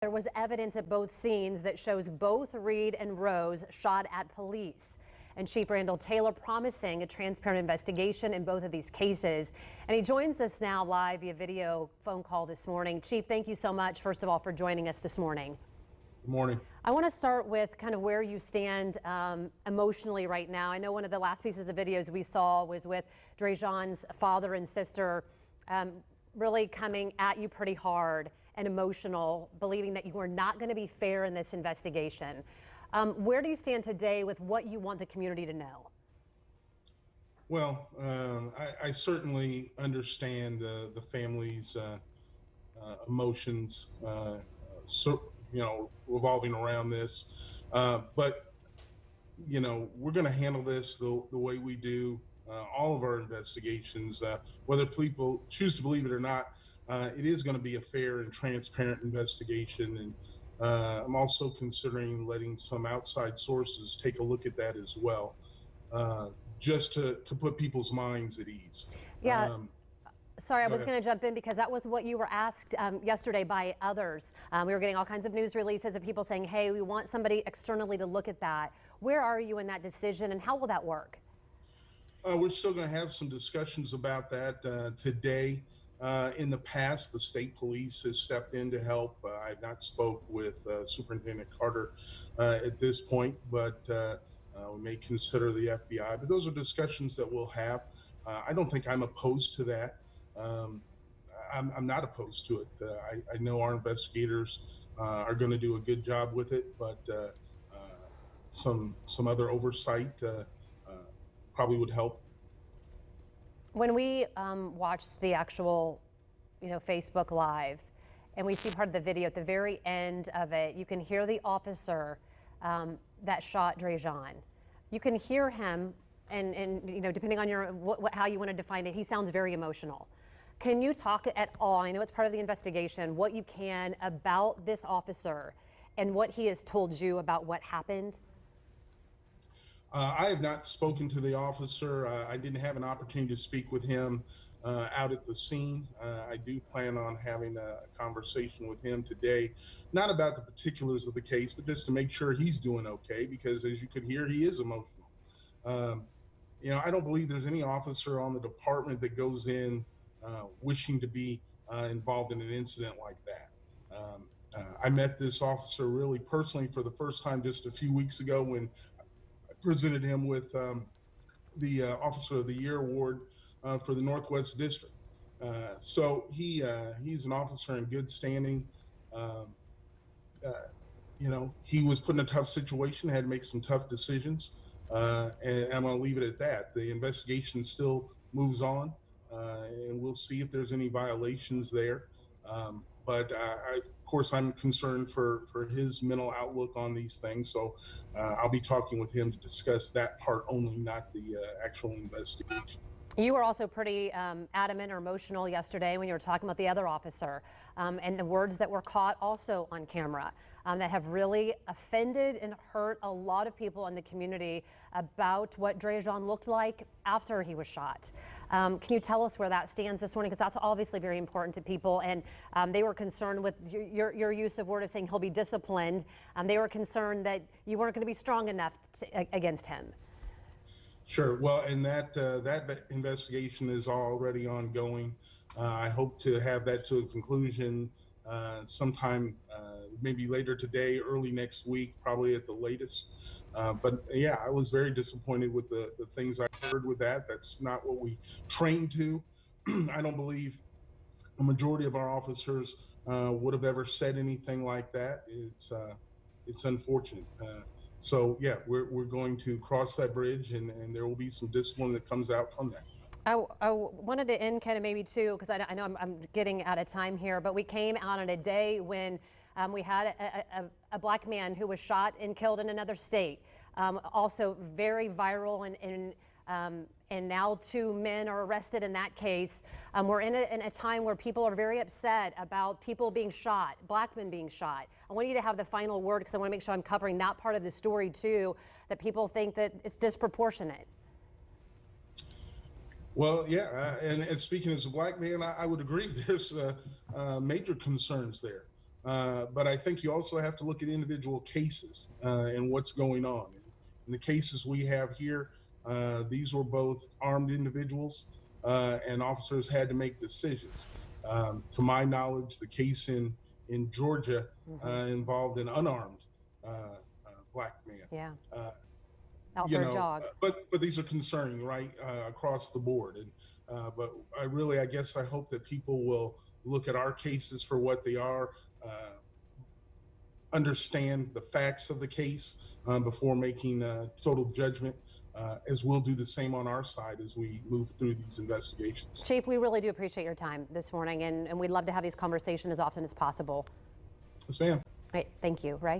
There was evidence at both scenes that shows both Reed and Rose shot at police. And Chief Randall Taylor promising a transparent investigation in both of these cases. And he joins us now live via video phone call this morning. Chief, thank you so much, first of all, for joining us this morning. Good morning. I want to start with kind of where you stand emotionally right now. I know one of the last pieces of videos we saw was with Dre'Jon's father and sister really coming at you pretty hard and emotional, believing that you are not going to be fair in this investigation. Where do you stand today with what you want the community to know? Well, I certainly understand the family's emotions, revolving around this. But, we're going to handle this the way we do all of our investigations, whether people choose to believe it or not. It is going to be a fair and transparent investigation. And I'm also considering letting some outside sources take a look at that as well, just to put people's minds at ease. Yeah. Sorry, I was going to jump in because that was what you were asked yesterday by others. We were getting all kinds of news releases of people saying, hey, we want somebody externally to look at that. Where are you in that decision and how will that work? We're still going to have some discussions about that today. In the past, the state police has stepped in to help. I've not spoke with Superintendent Carter at this point, but we may consider the FBI. But those are discussions that we'll have. I don't think I'm opposed to that. I'm not opposed to it. I know our investigators are going to do a good job with it, but some other oversight probably would help. When we watched the actual, Facebook Live, and we see part of the video at the very end of it, you can hear the officer that shot Dre'Jon. You can hear him, and depending on your how you want to define it, he sounds very emotional. Can you talk at all? I know it's part of the investigation. What you can about this officer and what he has told you about what happened? I have not spoken to the officer. I didn't have an opportunity to speak with him out at the scene. I do plan on having a conversation with him today, not about the particulars of the case, but just to make sure he's doing okay, because as you could hear, he is emotional. I don't believe there's any officer on the department that goes in wishing to be involved in an incident like that. I met this officer really personally for the first time just a few weeks ago when presented him with the Officer of the Year award for the Northwest District. So he's an officer in good standing. He was put in a tough situation, had to make some tough decisions, and I'm going to leave it at that. The investigation still moves on, and we'll see if there's any violations there. But of course, I'm concerned for his mental outlook on these things. So I'll be talking with him to discuss that part only, not the actual investigation. You were also pretty adamant or emotional yesterday when you were talking about the other officer and the words that were caught also on camera that have really offended and hurt a lot of people in the community about what Dre'Jon looked like after he was shot. Can you tell us where that stands this morning? Because that's obviously very important to people. And they were concerned with your use of word of saying he'll be disciplined. They were concerned that you weren't going to be strong enough against him. Sure. Well, and that investigation is already ongoing. I hope to have that to a conclusion sometime maybe later today, early next week, probably at the latest. But yeah, I was very disappointed with the things I heard with that. That's not what we trained to. I don't believe a majority of our officers would have ever said anything like that. It's unfortunate. So yeah, we're going to cross that bridge, and there will be some discipline that comes out from that. I wanted to end kind of maybe too, because I know I'm getting out of time here, but we came out on a day when we had a black man who was shot and killed in another state. Also very viral, and now 2 men are arrested in that case. We're in a time where people are very upset about people being shot, black men being shot. I want you to have the final word because I want to make sure I'm covering that part of the story too, that people think that it's disproportionate. Well, yeah, and speaking as a black man, I would agree. There's major concerns there. But I think you also have to look at individual cases and what's going on. In the cases we have here, these were both armed individuals, and officers had to make decisions. To my knowledge, the case in Georgia involved an unarmed black man. Yeah. Uh, Out you for a know, jog. but these are concerning, right, across the board. And but I guess I hope that people will look at our cases for what they are, understand the facts of the case before making a total judgment, as we'll do the same on our side as we move through these investigations. Chief, we really do appreciate your time this morning, and we'd love to have these conversations as often as possible. Yes, ma'am. All right, thank you, Ray.